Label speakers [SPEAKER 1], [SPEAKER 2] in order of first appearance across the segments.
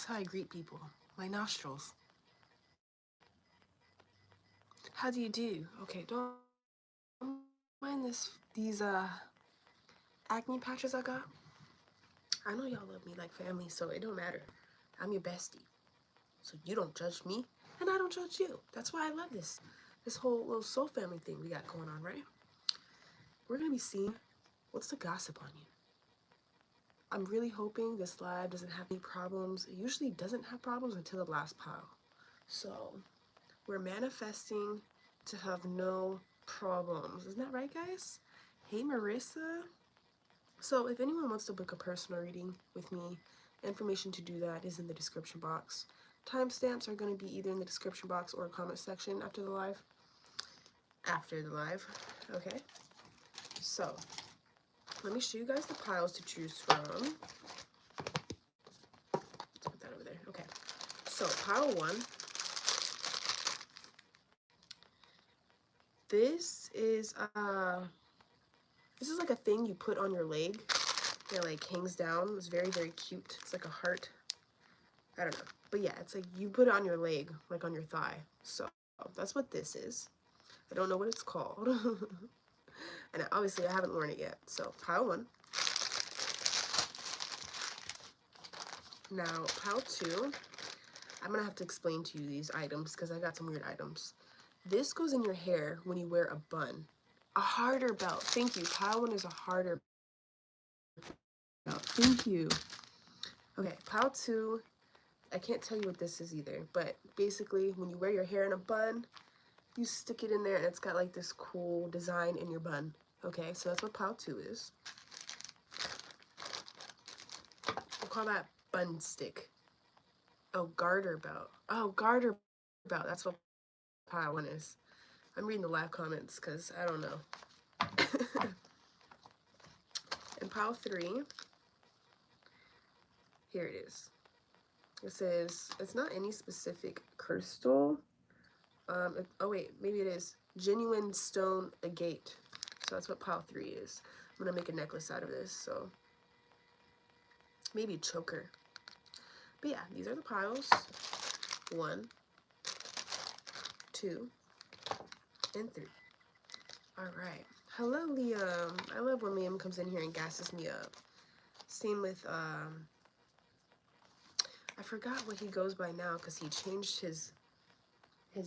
[SPEAKER 1] That's how I greet people. My nostrils. How do you do? Okay, don't mind these acne patches I got. I know y'all love me like family, so it don't matter. I'm your bestie. So you don't judge me, and I don't judge you. That's why I love this whole little soul family thing we got going on, right? We're gonna be seeing what's the gossip on you. I'm really hoping this live doesn't have any problems. It usually doesn't have problems until the last pile. So we're manifesting to have no problems. Isn't that right, guys? Hey, Marissa. So if anyone wants to book a personal reading with me, information to do that is in the description box. Timestamps are going to be either in the description box or comment section after the live. Okay. So let me show you guys the piles to choose from. Let's put that over there. Okay. So pile 1. This is like a thing you put on your leg. It like hangs down. It's very, very cute. It's like a heart. I don't know. But yeah, it's like you put it on your leg, like on your thigh. So that's what this is. I don't know what it's called. And obviously I haven't worn it yet. So pile 1. Now pile 2. I'm going to have to explain to you these items because I got some weird items. This goes in your hair when you wear a bun. A harder belt. Thank you. Pile 1 is a harder belt. Thank you. Okay, pile 2. I can't tell you what this is either, but basically when you wear your hair in a bun, you stick it in there and it's got like this cool design in your bun. Okay, so that's what pile 2 is. We'll call that bun stick. Oh, garter belt. Oh, garter belt. That's what pile 1 is. I'm reading the live comments because I don't know. And pile 3, here it is. It says, it's not any specific crystal. Oh wait, maybe it is. Genuine stone agate. So that's what pile 3 is. I'm gonna make a necklace out of this, so maybe a choker. But yeah, these are the piles. 1, 2, and 3. Alright. Hello, Liam. I love when Liam comes in here and gasses me up. Same with, I forgot what he goes by now because he changed his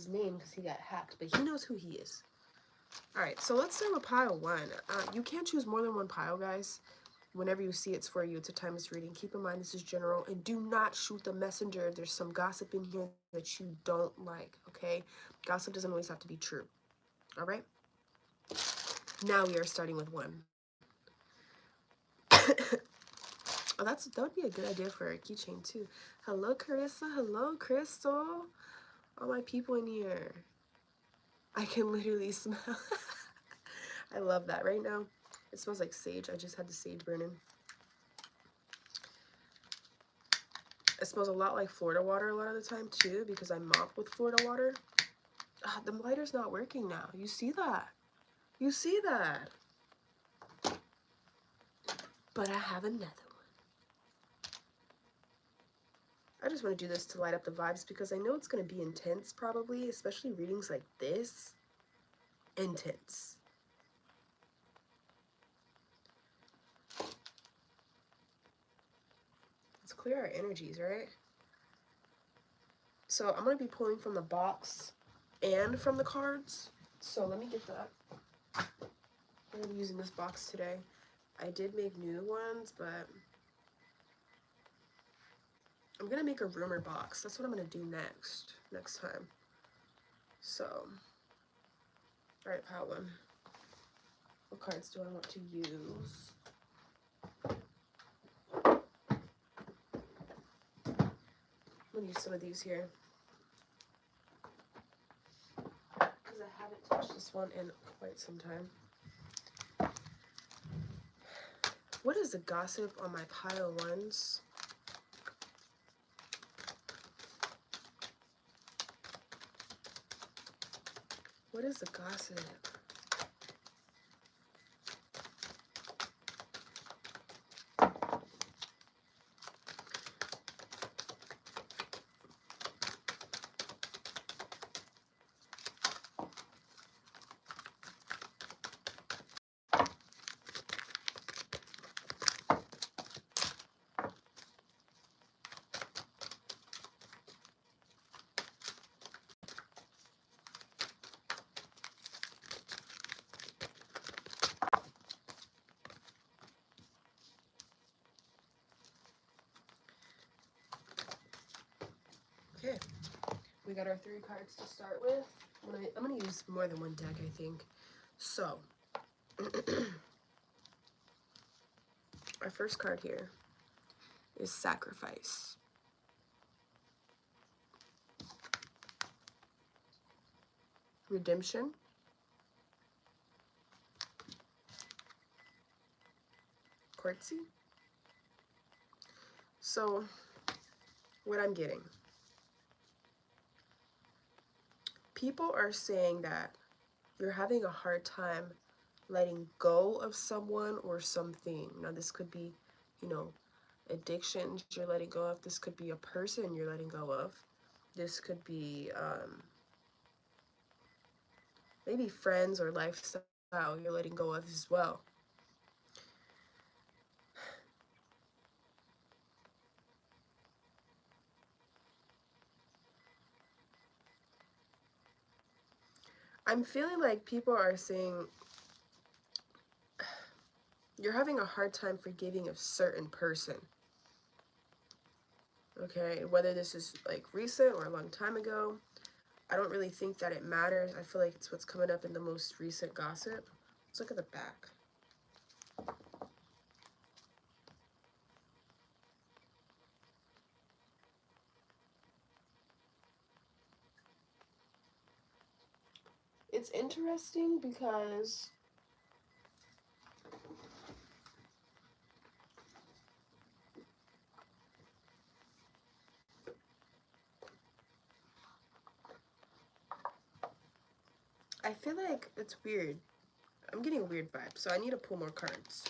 [SPEAKER 1] name because he got hacked, but he knows who he is. Alright, so let's start with pile 1. You can't choose more than one pile, guys. Whenever you see it's for you, it's a timeless reading. Keep in mind this is general, and do not shoot the messenger. There's some gossip in here that you don't like, okay? Gossip doesn't always have to be true. Alright? Now we are starting with 1. Oh, that would be a good idea for a keychain too. Hello, Carissa. Hello, Crystal. All my people in here. I can literally smell. I love that right now. It smells like sage. I just had the sage burning. It smells a lot like Florida water a lot of the time too because I mop with Florida water. Ah, the lighter's not working now. You see that? You see that? But I have another one. I just want to do this to light up the vibes because I know it's going to be intense probably, especially readings like this. Intense. Let's clear our energies, right? So I'm going to be pulling from the box and from the cards. So let me get that. I'm going to be using this box today. I did make new ones, but I'm going to make a rumor box. That's what I'm going to do next time. So, all right, pile 1. What cards do I want to use? I'm going to use some of these here. Because I haven't touched this one in quite some time. What is the gossip on my pile 1s? What is the gossip? Okay, we got our 3 cards to start with. I'm gonna use more than one deck, I think. So, our first card here is Sacrifice. Redemption. Courtesy. So, what I'm getting. People are saying that you're having a hard time letting go of someone or something. Now, this could be, you know, addictions you're letting go of. This could be a person you're letting go of. This could be maybe friends or lifestyle you're letting go of as well. I'm feeling like people are saying you're having a hard time forgiving a certain person. Okay, whether this is like recent or a long time ago, I don't really think that it matters. I feel like it's what's coming up in the most recent gossip. Let's look at the back. It's interesting because I feel like it's weird. I'm getting a weird vibe, so I need to pull more cards.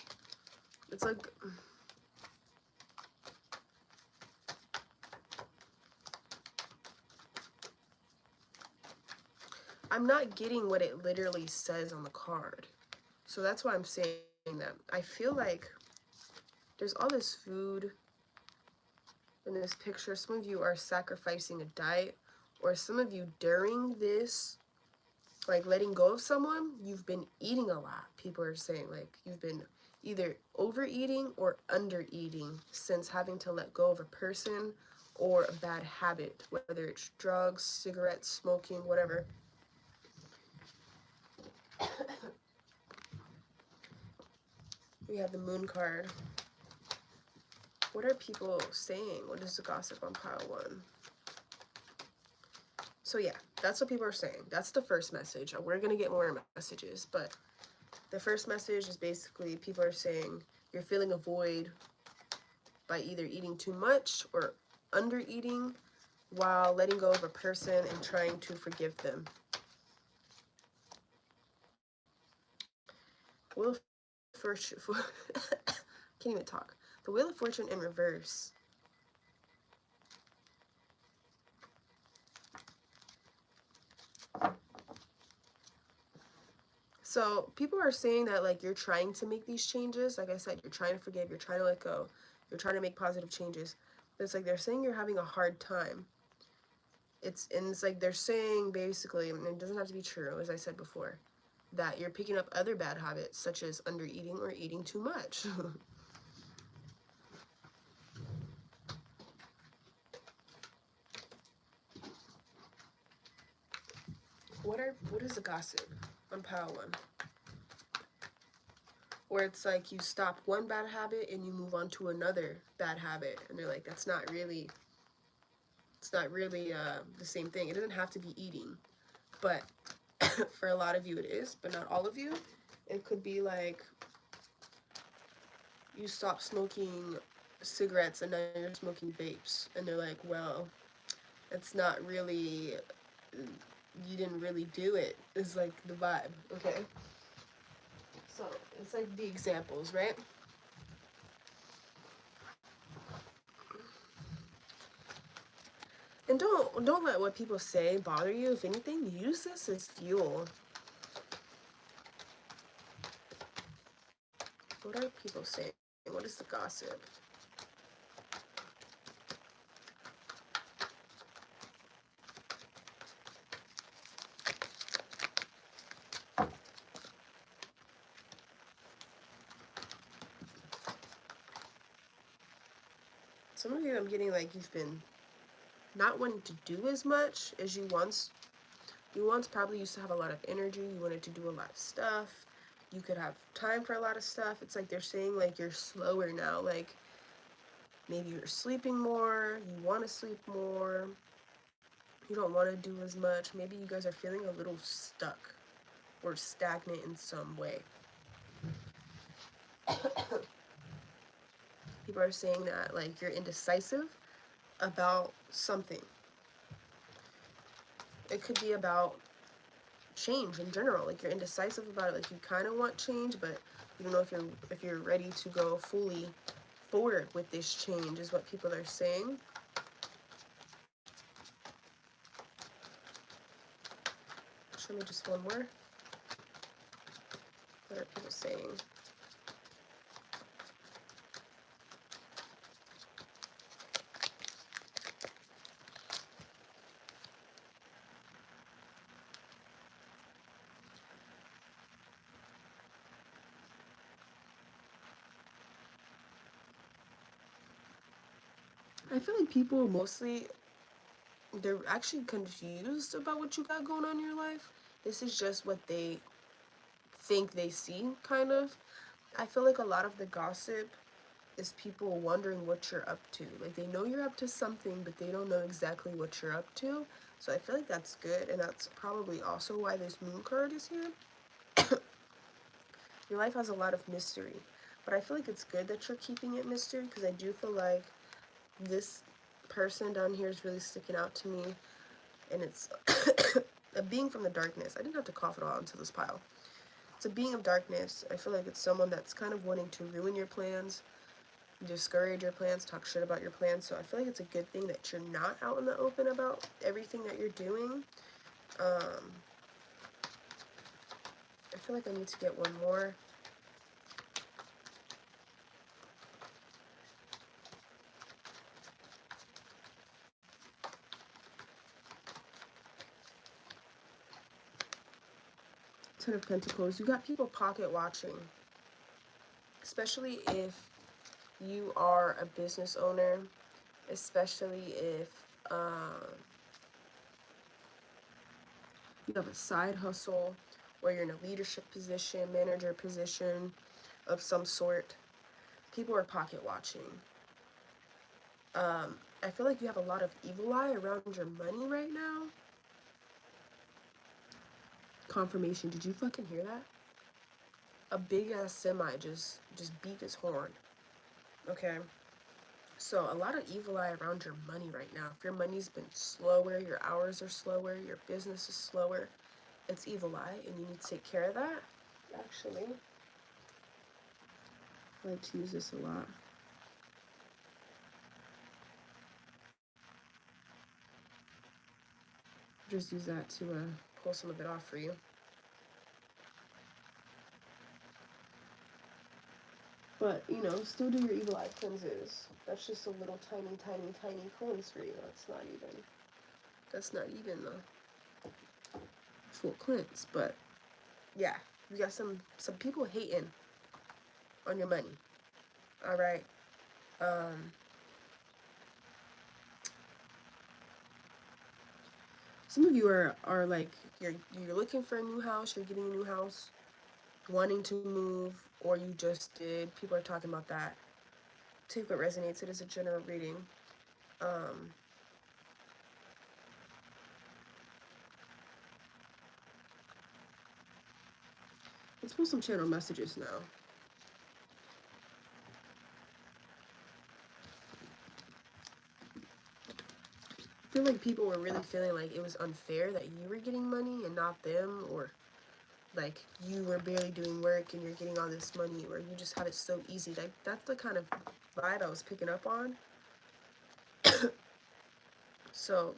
[SPEAKER 1] It's like I'm not getting what it literally says on the card. So that's why I'm saying that. I feel like there's all this food in this picture. Some of you are sacrificing a diet, or some of you during this, like letting go of someone, you've been eating a lot. People are saying like you've been either overeating or undereating since having to let go of a person or a bad habit, whether it's drugs, cigarettes, smoking, whatever. We have the Moon card. What are people saying? What is the gossip on pile 1? So yeah, that's what people are saying. That's the first message. We're going to get more messages, but the first message is basically people are saying you're feeling a void by either eating too much or under eating while letting go of a person and trying to forgive them. Wheel of Fortune. Can't even talk. The Wheel of Fortune in reverse. So people are saying that like you're trying to make these changes. Like I said, you're trying to forgive, you're trying to let go, you're trying to make positive changes. But it's like they're saying you're having a hard time. It's like they're saying basically, and it doesn't have to be true, as I said before, that you're picking up other bad habits such as under eating or eating too much. What is the gossip on pile 1? Where it's like you stop one bad habit and you move on to another bad habit, and they're like, it's not really the same thing. It doesn't have to be eating, but for a lot of you it is, but not all of you. It could be like you stop smoking cigarettes and now you're smoking vapes, and they're like, well, it's not really, you didn't really do it. It's like the vibe, okay? So it's like the examples, right? And don't let what people say bother you. If anything, use this as fuel. What are people saying? What is the gossip? Some of you, I'm getting like you've been not wanting to do as much as you once. You once probably used to have a lot of energy. You wanted to do a lot of stuff. You could have time for a lot of stuff. It's like they're saying like you're slower now. Like maybe you're sleeping more. You want to sleep more. You don't want to do as much. Maybe you guys are feeling a little stuck or stagnant in some way. People are saying that like you're indecisive about something. It could be about change in general. Like you're indecisive about it. Like you kind of want change, but you don't know if you're ready to go fully forward with this change, is what people are saying. Show me just one more. What are people saying? I feel like people mostly, they're actually confused about what you got going on in your life. This is just what they think they see, kind of. I feel like a lot of the gossip is people wondering what you're up to. Like they know you're up to something, but they don't know exactly what you're up to. So I feel like that's good, and that's probably also why this moon card is here. Your life has a lot of mystery, but I feel like it's good that you're keeping it mystery, because I do feel like this person down here is really sticking out to me, and it's a being from the darkness. I didn't have to cough it all into this pile. It's a being of darkness. I feel like it's someone that's kind of wanting to ruin your plans, discourage your plans, talk shit about your plans. So I feel like it's a good thing that you're not out in the open about everything that you're doing. I feel like I need to get one more. Ten of Pentacles. You got people pocket watching, especially if you are a business owner, especially if you have a side hustle, or you're in a leadership position, manager position of some sort. People are pocket watching. I feel like you have a lot of evil eye around your money right now. Confirmation. Did you fucking hear that? A big ass semi just beat his horn. Okay. So a lot of evil eye around your money right now. If your money's been slower, your hours are slower, your business is slower, it's evil eye, and you need to take care of that. Actually, I like to use this a lot. Just use that to pull some of it off for you. But, you know, still do your evil eye cleanses. That's just a little tiny, tiny, tiny cleanse for you. That's not even the full cleanse. But, yeah, you got some people hating on your money. All right. Some of you are like, you're looking for a new house, you're getting a new house, wanting to move, or you just did. People are talking about that. Take what resonates. It is a general reading. Let's pull some channel messages now. I feel like people were really feeling like it was unfair that you were getting money and not them, or like you were barely doing work and you're getting all this money, or you just have it so easy. Like that's the kind of vibe I was picking up on. So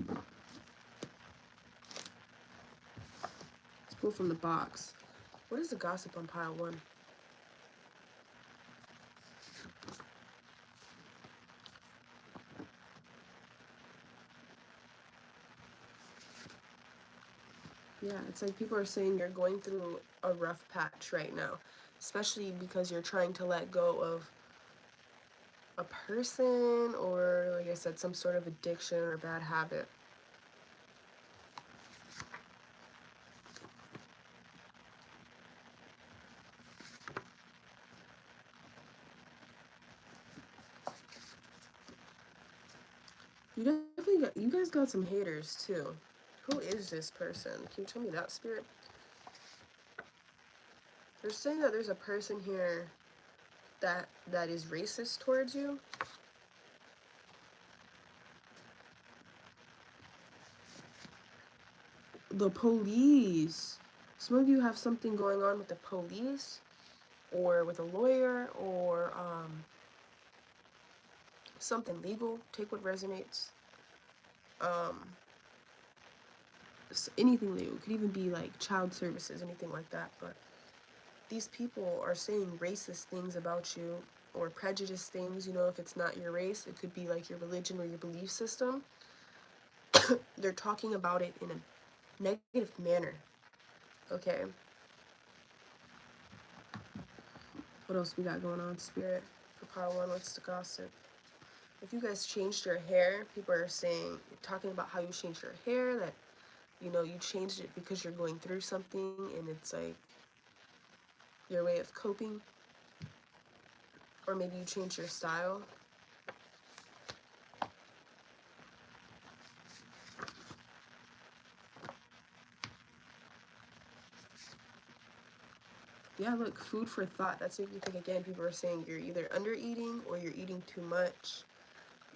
[SPEAKER 1] let's pull from the box. What is the gossip on pile 1? Yeah, it's like people are saying you're going through a rough patch right now, especially because you're trying to let go of a person, or like I said, some sort of addiction or bad habit. You guys got some haters too. Who is this person? Can you tell me that, Spirit? They're saying that there's a person here that is racist towards you. The police. Some of you have something going on with the police, or with a lawyer, or something legal. Take what resonates. Anything legal. It could even be like child services, anything like that. But these people are saying racist things about you, or prejudiced things. You know, if it's not your race, it could be like your religion or your belief system. They're talking about it in a negative manner. Okay. What else we got going on, Spirit? For Power 1, what's the gossip? If you guys changed your hair, people are saying, talking about how you changed your hair, that, you know, you changed it because you're going through something, and it's like your way of coping. Or maybe you changed your style. Yeah, look, food for thought. That's what you think. Again, people are saying you're either under eating or you're eating too much.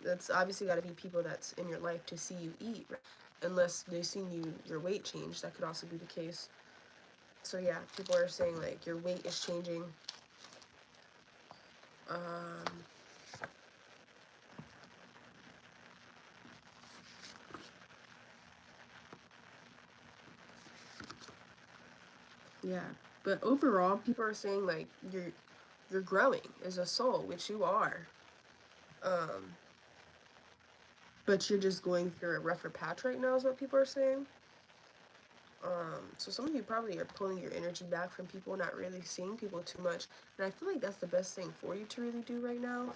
[SPEAKER 1] That's obviously got to be people that's in your life to see you eat, right? Unless they've seen your weight change. That could also be the case. So yeah, people are saying like your weight is changing. Yeah, but overall, people are saying like you're growing as a soul, which you are. Um, but you're just going through a rougher patch right now, is what people are saying. So some of you probably are pulling your energy back from people, not really seeing people too much. And I feel like that's the best thing for you to really do right now.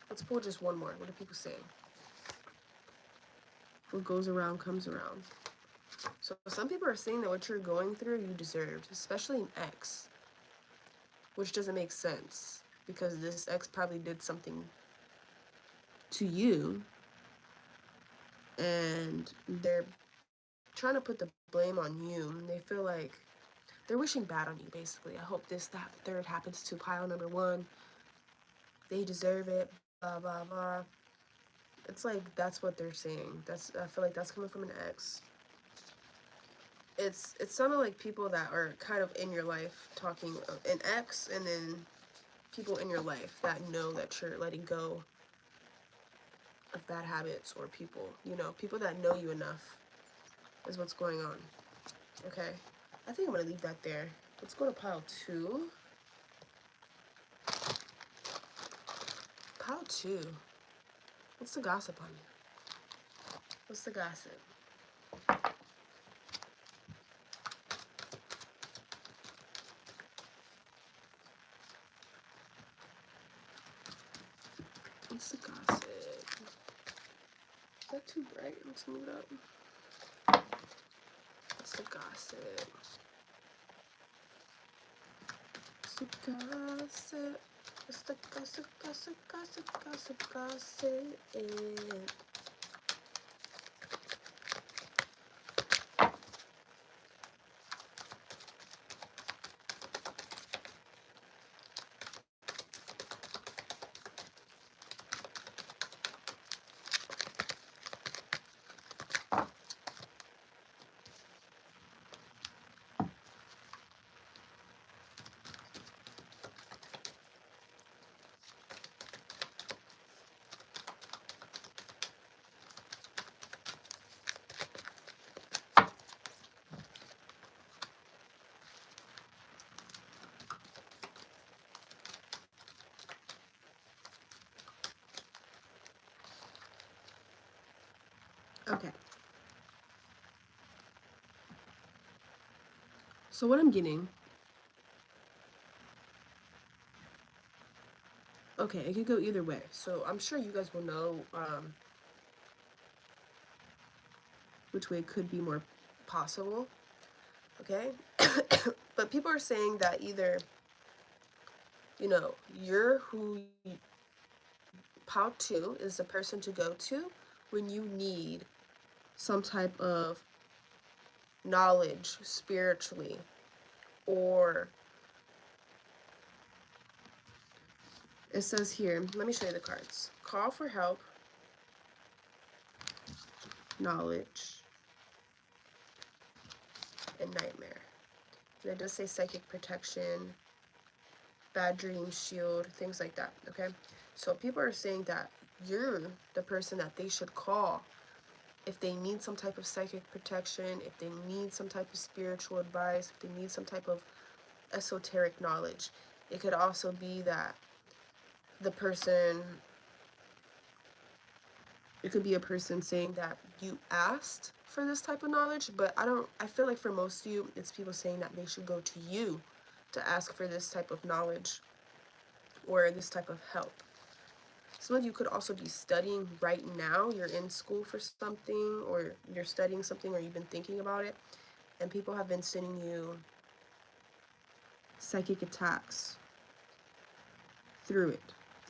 [SPEAKER 1] Let's pull just one more. What are people saying? What goes around comes around. So some people are saying that what you're going through, you deserved, especially an ex. Which doesn't make sense, because this ex probably did something to you, and they're trying to put the blame on you. They feel like they're wishing bad on you, basically. I hope this, that, the third happens to pile number one. They deserve it, blah, blah, blah. It's like, that's what they're saying. I feel like that's coming from an ex. It's sounding like people that are kind of in your life talking, an ex, and then people in your life that know that you're letting go of bad habits, or people, you know, people that know you enough is what's going on. Okay, I think I'm gonna leave that there. Let's go to pile 2. Pile 2. What's the gossip on you? What's the gossip? What's the gossip? Is that too bright? Let's move it up. What's the gossip? What's the gossip? What's the gossip, gossip, gossip, gossip, gossip? Okay. So what I'm getting Okay, it could go either way. So I'm sure you guys will know which way could be more possible. Okay? But people are saying that either, you know, you're who pile 2 is the person to go to when you need some type of knowledge spiritually, or it says here, let me show you the cards. Call for help, knowledge, and nightmare. And it does say psychic protection, bad dream shield, things like that. Okay, so people are saying that you're the person that they should call if they need some type of psychic protection, if they need some type of spiritual advice, if they need some type of esoteric knowledge. It could also be that the person, it could be a person saying that you asked for this type of knowledge, but I feel like for most of you, it's people saying that they should go to you to ask for this type of knowledge or this type of help. Some of you could also be studying right now. You're in school for something, or you're studying something, or you've been thinking about it, and people have been sending you psychic attacks through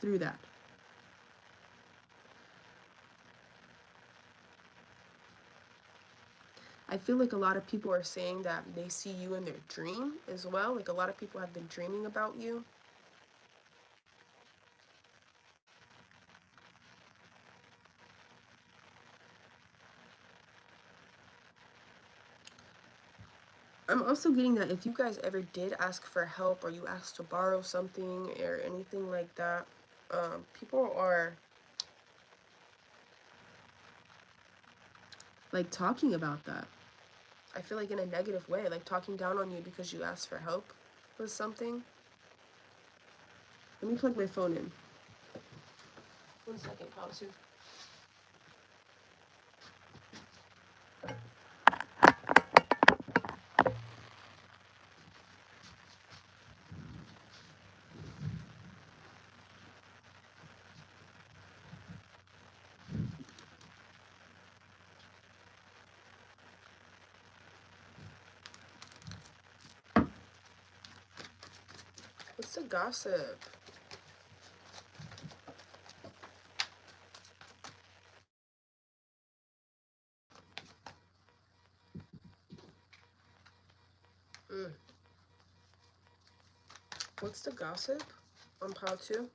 [SPEAKER 1] that. I feel like a lot of people are saying that they see you in their dream as well. Like a lot of people have been dreaming about you. I'm also getting that if you guys ever did ask for help, or you asked to borrow something or anything like that, people are like talking about that. I feel like in a negative way, like talking down on you because you asked for help with something. Let me plug my phone in. 1 second, pause. What's the gossip? Mm. What's the gossip on pile 2?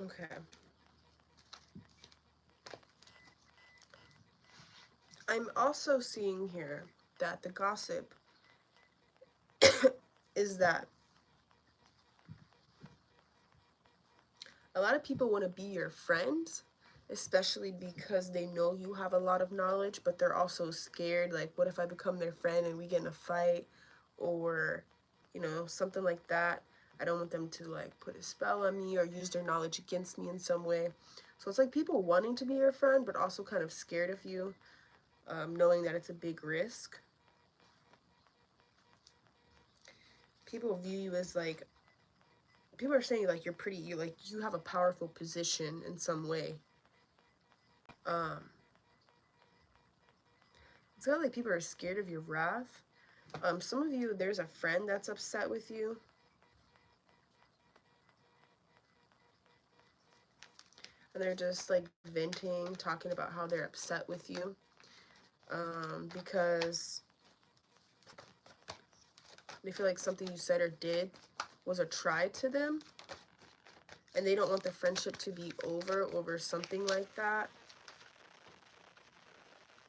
[SPEAKER 1] Okay. I'm also seeing here that the gossip is that a lot of people want to be your friends, especially because they know you have a lot of knowledge, but they're also scared. Like, what if I become their friend and we get in a fight, or, you know, something like that? I don't want them to, like, put a spell on me or use their knowledge against me in some way. So it's like people wanting to be your friend, but also kind of scared of you, knowing that it's a big risk. People view you as, like, people are saying, like, you have a powerful position in some way. It's kind of like people are scared of your wrath. Some of you, there's a friend that's upset with you. And they're just like venting, talking about how they're upset with you. Because they feel like something you said or did was a try to them. And they don't want the friendship to be over something like that.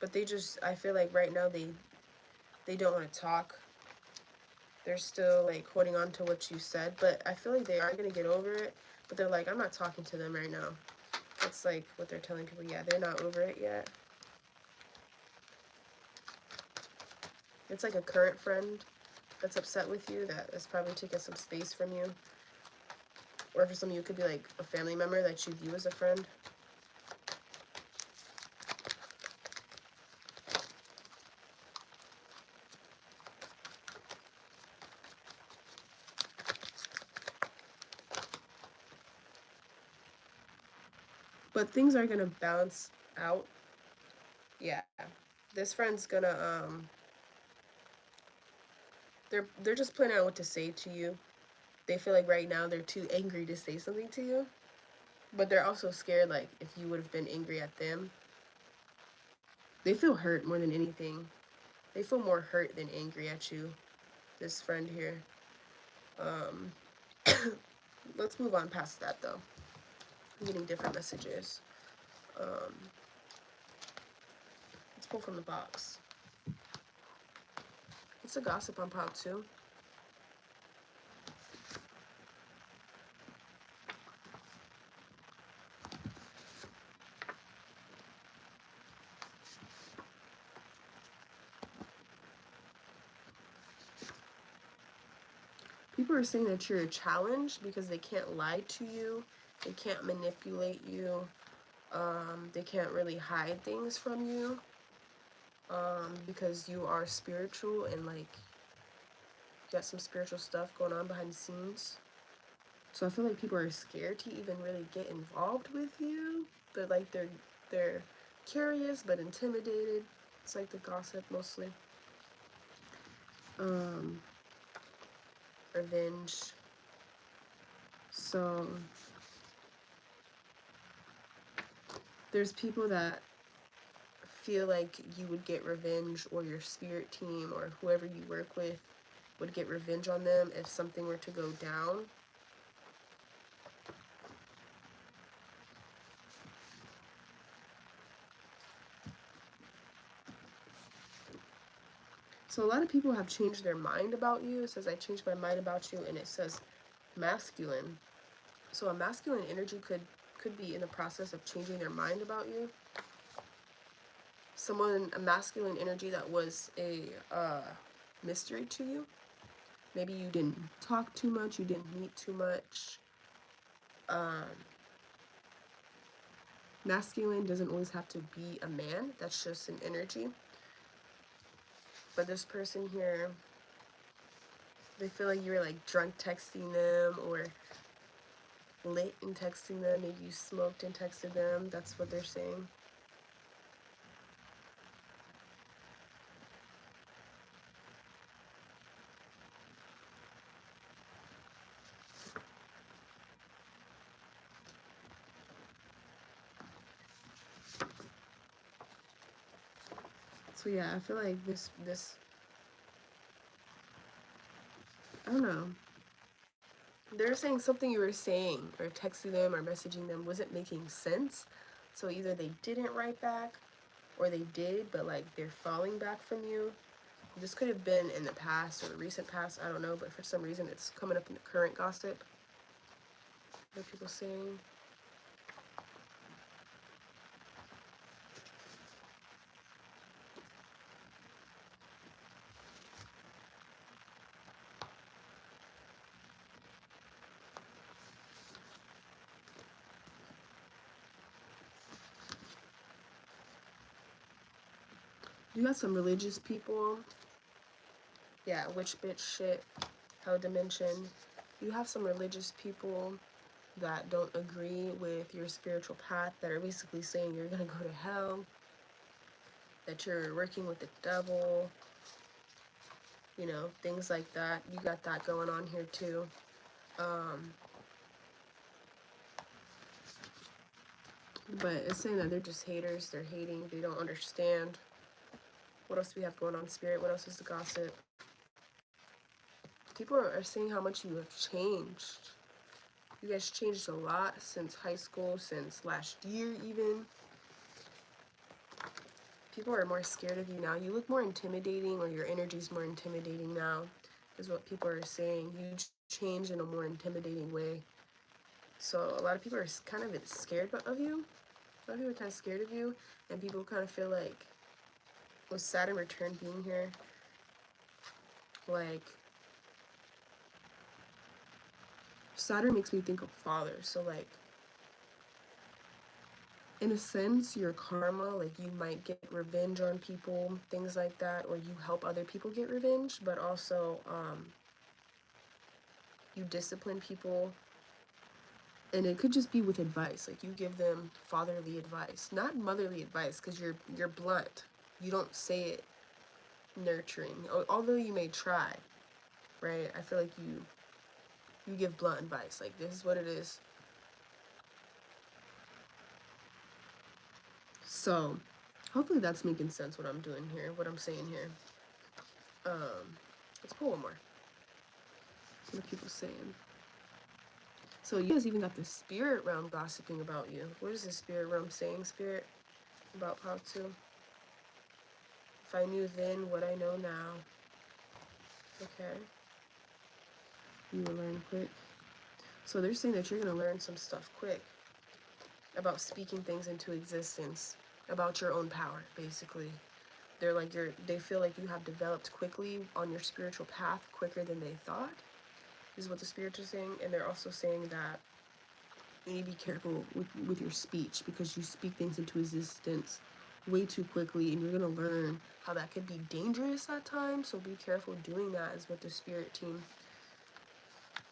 [SPEAKER 1] But they just, I feel like right now they don't want to talk. They're still like holding on to what you said, but I feel like they are gonna get over it. But they're like, I'm not talking to them right now. That's like what they're telling people. Yeah, they're not over it yet. It's like a current friend that's upset with you, that is probably taking some space from you. Or for some of you, it could be like a family member that you view as a friend. But things are gonna bounce out. Yeah. This friend's gonna they're just planning out what to say to you. They feel like right now they're too angry to say something to you. But they're also scared, like, if you would have been angry at them. They feel hurt more than anything. They feel more hurt than angry at you. This friend here. Um, let's move on past that, though. I'm getting different messages. Let's pull from the box. It's a gossip on pile, too. People are saying that you're a challenge because they can't lie to you. They can't manipulate you. They can't really hide things from you. Because you are spiritual and, like, got some spiritual stuff going on behind the scenes. So I feel like people are scared to even really get involved with you. But like they're curious but intimidated. It's like the gossip mostly. Revenge. So there's people that feel like you would get revenge, or your spirit team or whoever you work with would get revenge on them if something were to go down. So a lot of people have changed their mind about you. It says, I changed my mind about you, and it says masculine. So a masculine energy could be in the process of changing their mind about you. Someone, a masculine energy that was a mystery to you. Maybe you didn't talk too much, you didn't meet too much. Masculine doesn't always have to be a man. That's just an energy. But this person here, they feel like you were like drunk texting them, or lit and texting them. Maybe you smoked and texted them. That's what they're saying. So yeah, I feel like this I don't know. They're saying something you were saying or texting them or messaging them wasn't making sense. So either they didn't write back, or they did, but like they're falling back from you. This could have been in the past or the recent past, I don't know, but for some reason it's coming up in the current gossip. What are people saying? You got some religious people. Yeah, witch bitch shit. Hell dimension. You have some religious people that don't agree with your spiritual path, that are basically saying you're gonna go to hell, that you're working with the devil, you know, things like that. You got that going on here too. But it's saying that they're just haters, they're hating, they don't understand. What else do we have going on, Spirit? What else is the gossip? People are saying how much you have changed. You guys changed a lot since high school, since last year even. people are more scared of you now. You look more intimidating, or your energy's more intimidating now, is what people are saying. You change in a more intimidating way. So a lot of people are kind of scared of you. A lot of people are kind of scared of you, and people kind of feel like, with Saturn return being here, like, Saturn makes me think of father. So like, in a sense, your karma, like you might get revenge on people, things like that, or you help other people get revenge, but also you discipline people. And it could just be with advice, like you give them fatherly advice, not motherly advice, because you're blunt. You don't say it nurturing, although you may try, right? I feel like you give blunt advice, like this is what it is. So hopefully that's making sense, what I'm doing here, what I'm saying here. Let's pull one more. What are people saying? So you guys even got the spirit realm gossiping about you. What is the spirit realm saying, Spirit, about Pao 2? If I knew then what I know now. Okay. You will learn quick. So they're saying that you're going to learn some stuff quick about speaking things into existence, about your own power, basically. They're like, they feel like you have developed quickly on your spiritual path, quicker than they thought, is what the spirits are saying. And they're also saying that you need to be careful with your speech, because you speak things into existence way too quickly, and you're going to learn how that could be dangerous at times. So be careful doing that, is what the spirit team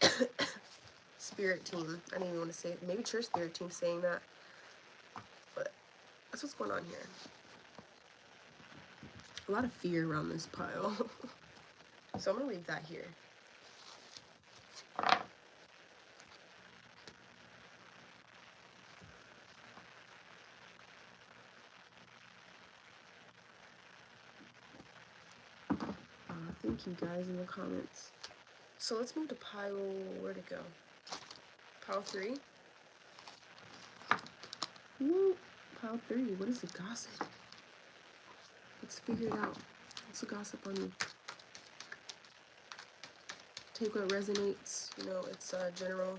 [SPEAKER 1] I didn't even want to say it. Maybe church spirit team saying that, but that's what's going on here. A lot of fear around this pile. So I'm gonna leave that here. Thank you guys in the comments. So let's move to pile, where'd it go? Pile 3. Woo, pile 3, what is the gossip? Let's figure it out. What's the gossip on you? Take what resonates. You know, it's general.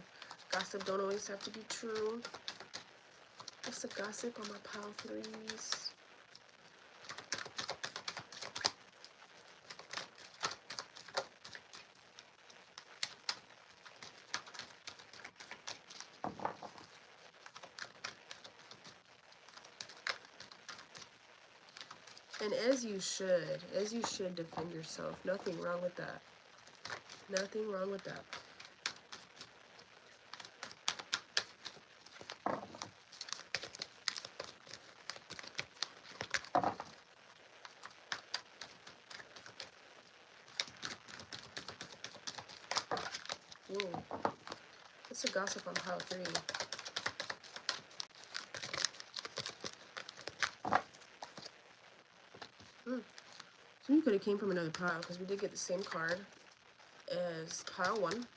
[SPEAKER 1] Gossip don't always have to be true. What's the gossip on my pile 3s? And as you should defend yourself. Nothing wrong with that. Nothing wrong with that. Whoa. What's the gossip on pile 3? So you could have came from another pile, because we did get the same card as pile 1.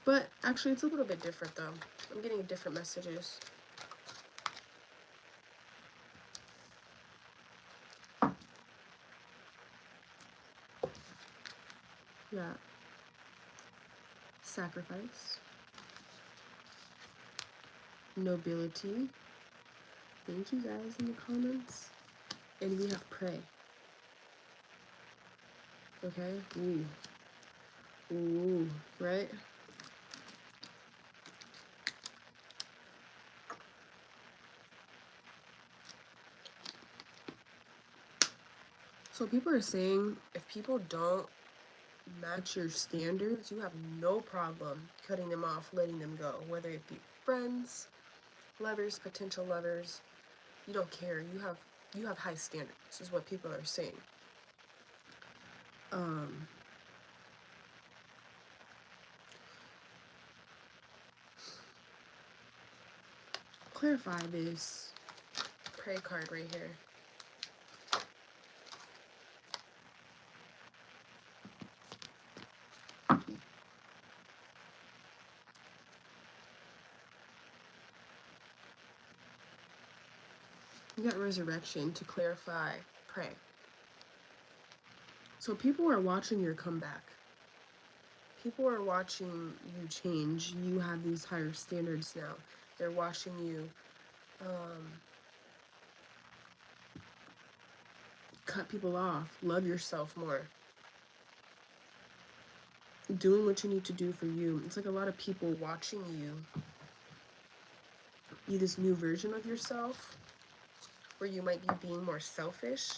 [SPEAKER 1] But actually, it's a little bit different, though. I'm getting different messages. Yeah. Sacrifice. Nobility. Thank you guys in the comments. And we have pray. Okay? Ooh. Ooh. Right? So people are saying, if people don't match your standards, you have no problem cutting them off, letting them go. Whether it be friends, lovers, potential lovers, you don't care. You have high standards, is what people are saying. Clarify this pray card right here. You got resurrection to clarify, pray. So people are watching your comeback. People are watching you change. You have these higher standards now. They're watching you cut people off, love yourself more, doing what you need to do for you. It's like a lot of people watching you be this new version of yourself where you might be being more selfish.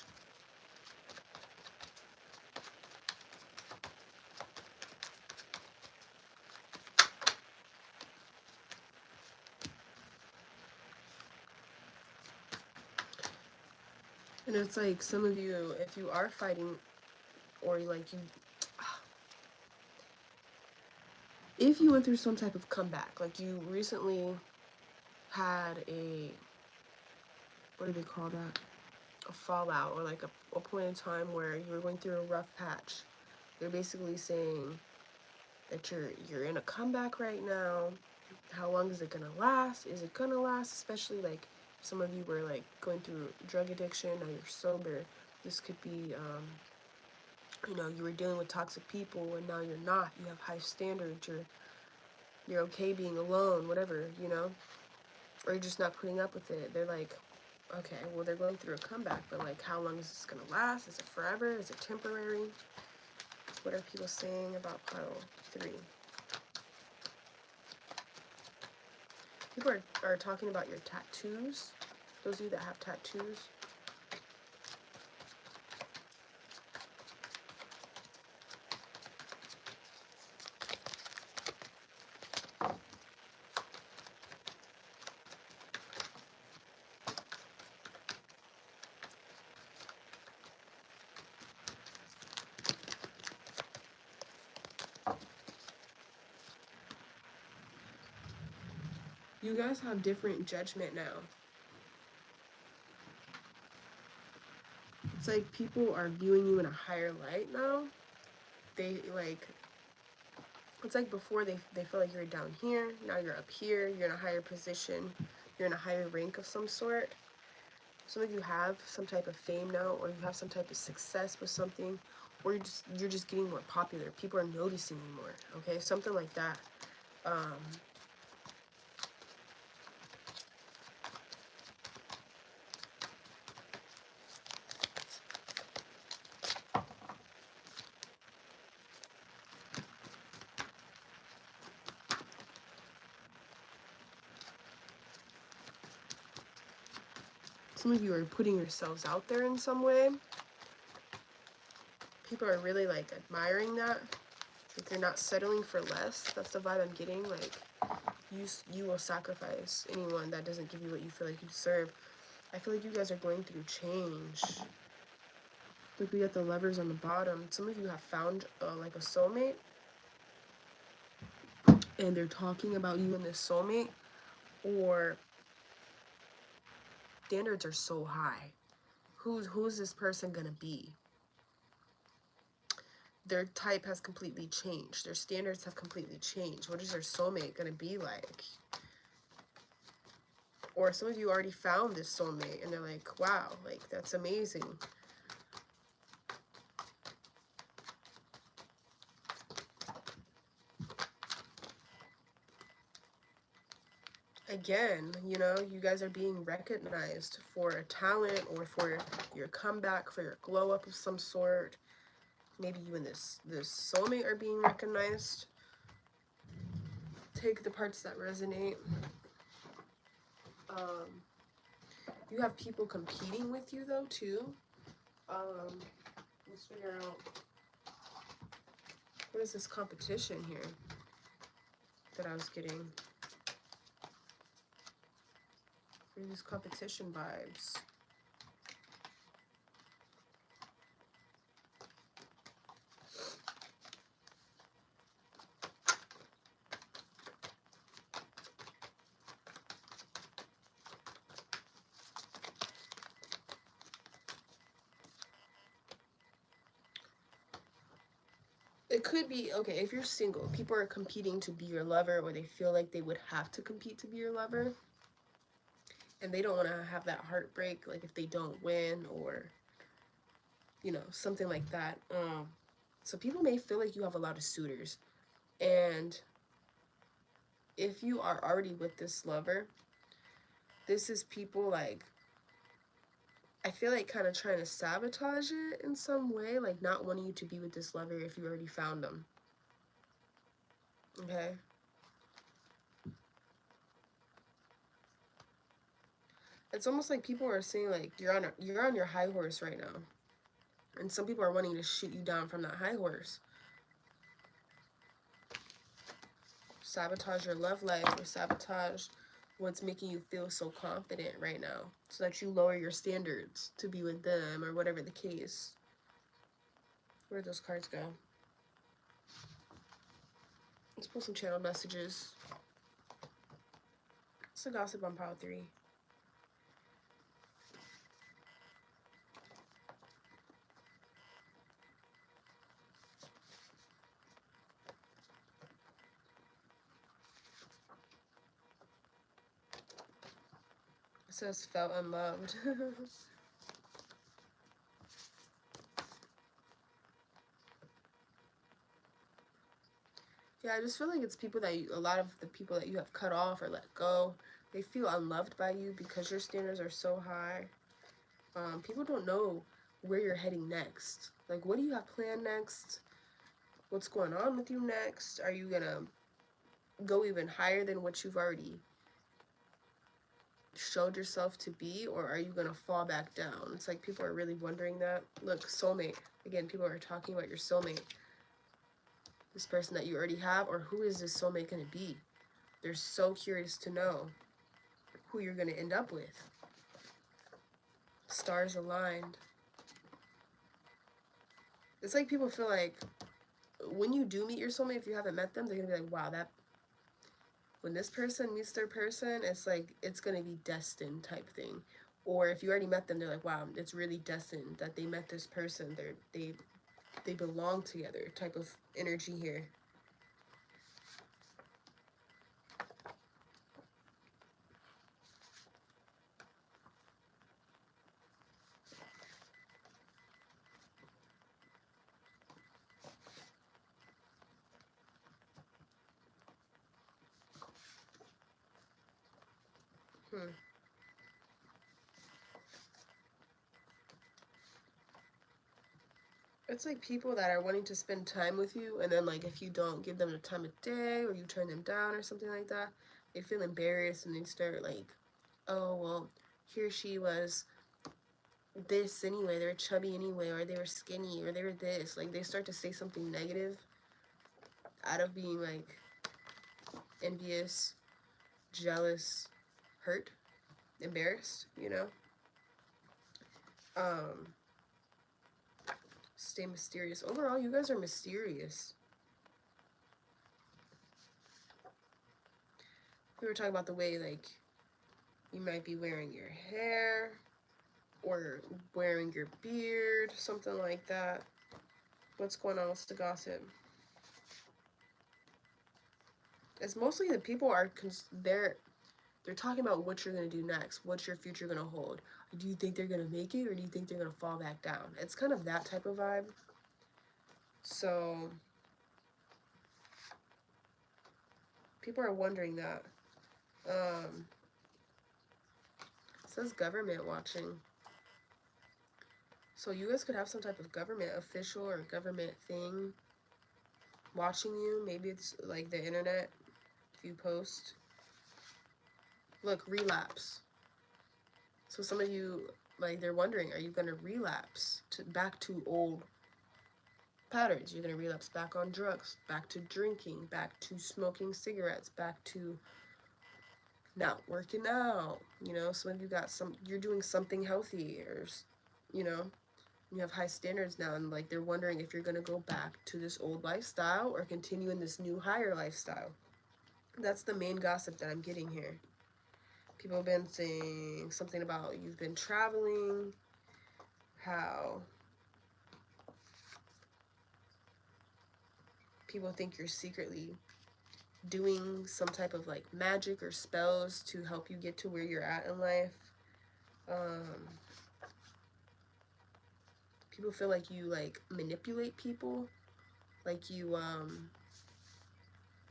[SPEAKER 1] And it's like some of you, if you are fighting, or like you, if you went through some type of comeback, like you recently had a, what do they call that? A fallout, or like a point in time where you were going through a rough patch. They're basically saying that you're in a comeback right now. How long is it gonna last? Is it gonna last? Especially like some of you were like going through drug addiction, now you're sober. This could be you know, you were dealing with toxic people and now you're not. You have high standards, you're okay being alone, whatever, you know? Or you're just not putting up with it. They're like, okay, well they're going through a comeback, but like how long is this gonna last? Is it forever? Is it temporary? What are people saying about pile 3? People are talking about your tattoos. Those of you that have tattoos. You guys have different judgment now. It's like people are viewing you in a higher light now. They like, it's like before they feel like you're down here, now you're up here, you're in a higher position, you're in a higher rank of some sort. Some of you have some type of fame now, or you have some type of success with something, or you're just getting more popular. People are noticing you more, okay? Something like that. Some of you are putting yourselves out there in some way. People are really like admiring that. Like you're not settling for less. That's the vibe I'm getting. Like you will sacrifice anyone that doesn't give you what you feel like you deserve. I feel like you guys are going through change. Like we got the Lovers on the bottom. Some of you have found like a soulmate, and they're talking about you and this soulmate, or standards are so high. Who's this person gonna be? Their type has completely changed. Their standards have completely changed. What is their soulmate gonna be like? Or some of you already found this soulmate and they're like, wow, like that's amazing. Again, you know, you guys are being recognized for a talent or for your comeback, for your glow up of some sort. Maybe you and this soulmate are being recognized. Take the parts that resonate. You have people competing with you though too. Let's figure out, what is this competition here that I was getting? What are these competition vibes? It could be, okay, if you're single, people are competing to be your lover, or they feel like they would have to compete to be your lover. and they don't want to have that heartbreak, like if they don't win, or you know, something like that. So people may feel like you have a lot of suitors, and if you are already with this lover, this is people like, I feel like kind of trying to sabotage it in some way, like not wanting you to be with this lover if you already found them. Okay. It's almost like people are saying like you're on your high horse right now, and some people are wanting to shoot you down from that high horse, sabotage your love life, or sabotage what's making you feel so confident right now, so that you lower your standards to be with them, or whatever the case. Where'd those cards go? Let's pull some channel messages. It's a gossip on pile 3. It says felt unloved. Yeah, I just feel like it's people that a lot of the people that you have cut off or let go, they feel unloved by you because your standards are so high. People don't know where you're heading next. Like, what do you have planned next? What's going on with you next? Are you gonna go even higher than what you've already showed yourself to be, or are you gonna fall back down? It's like people are really wondering that. Look, soulmate. Again, people are talking about your soulmate. This person that you already have, or who is this soulmate gonna be? They're so curious to know who you're gonna end up with. Stars aligned. It's like people feel like when you do meet your soulmate, if you haven't met them, they're gonna be like, wow, that when this person meets their person, it's like it's gonna be destined type thing. Or if you already met them, they're like, wow, it's really destined that they met this person. They belong together type of energy here. It's like people that are wanting to spend time with you, and then like if you don't give them the time of day, or you turn them down or something like that, they feel embarrassed and they start like, oh well, he or she was this anyway, they're chubby anyway, or they were skinny, or they were this. Like they start to say something negative out of being like envious, jealous, hurt, embarrassed, you know? Stay mysterious. Overall, you guys are mysterious. We were talking about the way, like, you might be wearing your hair, or wearing your beard, something like that. What's going on? What's the gossip? It's mostly the people are, they're talking about what you're going to do next. What's your future going to hold? Do you think they're going to make it, or do you think they're going to fall back down? It's kind of that type of vibe. So people are wondering that. It says government watching. So you guys could have some type of government official or government thing watching you. Maybe it's like the internet, if you post. Look, relapse. So some of you, like, they're wondering, are you going to relapse back to old patterns? You're going to relapse back on drugs, back to drinking, back to smoking cigarettes, back to not working out. You know, some of you you're doing something healthy, or, you know, you have high standards now, and like they're wondering if you're going to go back to this old lifestyle or continue in this new higher lifestyle. That's the main gossip that I'm getting here. People have been saying something about you've been traveling, how people think you're secretly doing some type of like magic or spells to help you get to where you're at in life. People feel like you like manipulate people, like you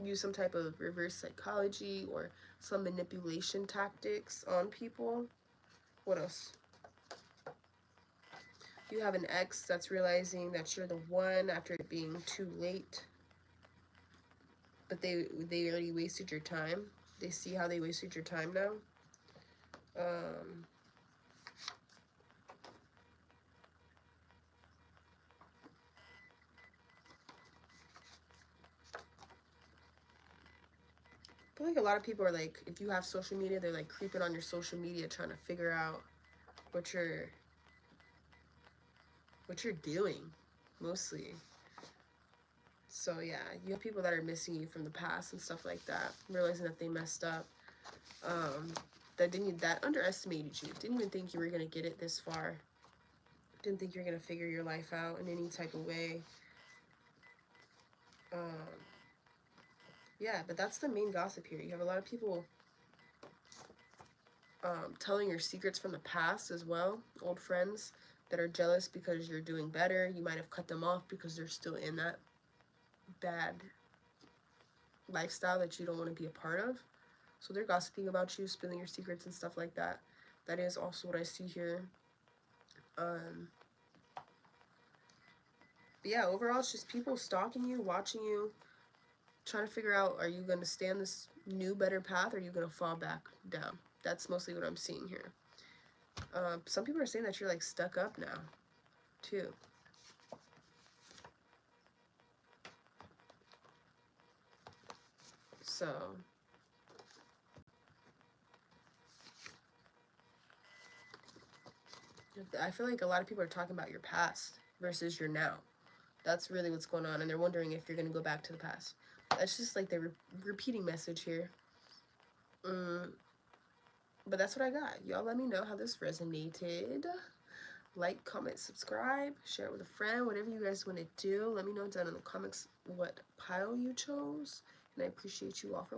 [SPEAKER 1] use some type of reverse psychology or some manipulation tactics on people. What else? You have an ex that's realizing that you're the one after it being too late. But they already wasted your time. They see how they wasted your time now. I feel like a lot of people are like, if you have social media, they're like creeping on your social media trying to figure out what you're doing, mostly. So yeah, you have people that are missing you from the past and stuff like that, realizing that they messed up. That underestimated you. Didn't even think you were gonna get it this far. Didn't think you were gonna figure your life out in any type of way. Yeah, but that's the main gossip here. You have a lot of people telling your secrets from the past as well. Old friends that are jealous because you're doing better. You might have cut them off because they're still in that bad lifestyle that you don't want to be a part of. So they're gossiping about you, spilling your secrets and stuff like that. That is also what I see here. But yeah, overall, it's just people stalking you, watching you, trying to figure out, are you going to stay on this new, better path, or are you going to fall back down? That's mostly what I'm seeing here. Some people are saying that you're like stuck up now, too. So I feel like a lot of people are talking about your past versus your now. That's really what's going on, and they're wondering if you're going to go back to the past. That's just like the repeating message here. But that's what I got. Y'all let me know how this resonated. Like, comment, subscribe, share it with a friend, whatever you guys want to do. Let me know down in the comments what pile you chose, and I appreciate you all for watching.